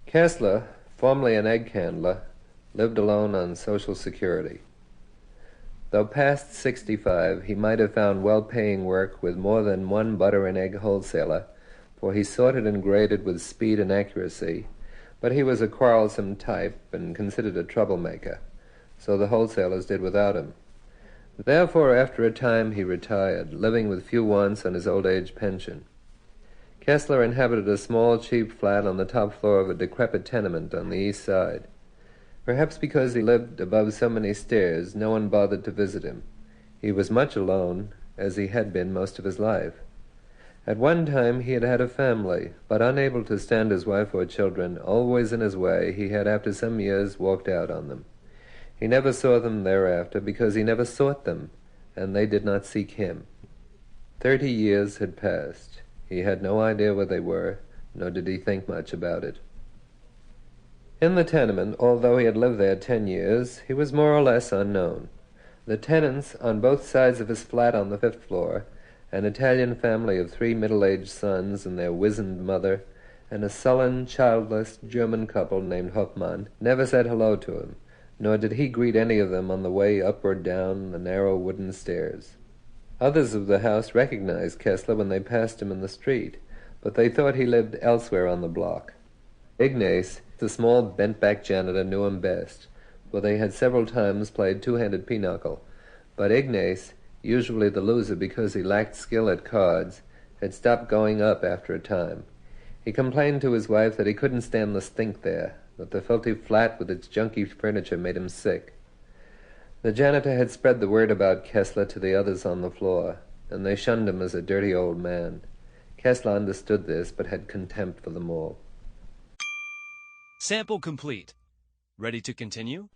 Kessler, formerly an egg handler, lived alone on Social Security. Though past 65, he might have found well-paying work with more than one butter and egg wholesaler, for he sorted and graded with speed and accuracy, but he was a quarrelsome type and considered a troublemaker, so the wholesalers did without him. Therefore, after a time, he retired, living with few wants on his old-age pension. Kessler inhabited a small, cheap flat on the top floor of a decrepit tenement on the east side. Perhaps because he lived above so many stairs, no one bothered to visit him. He was much alone, as he had been most of his life. At one time he had had a family, but unable to stand his wife or children, always in his way, he had after some years walked out on them. He never saw them thereafter, because he never sought them, and they did not seek him. 30 years had passed. He had no idea where they were, nor did he think much about it. In the tenement, although he had lived there 10 years, he was more or less unknown. The tenants on both sides of his flat on the 5th floor, an Italian family of 3 middle-aged sons and their wizened mother, and a sullen, childless German couple named Hoffmann, never said hello to him, nor did he greet any of them on the way up or down the narrow wooden stairs. Others of the house recognized Kessler when they passed him in the street, but they thought he lived elsewhere on the block. Ignace, the small bent-back janitor, knew him best, for they had several times played two-handed pinochle, but Ignace, usually the loser because he lacked skill at cards, had stopped going up after a time. He complained to his wife that he couldn't stand the stink there, that the filthy flat with its junky furniture made him sick. The janitor had spread the word about Kessler to the others on the floor, and they shunned him as a dirty old man. Kessler understood this, but had contempt for them all. Sample complete. Ready to continue?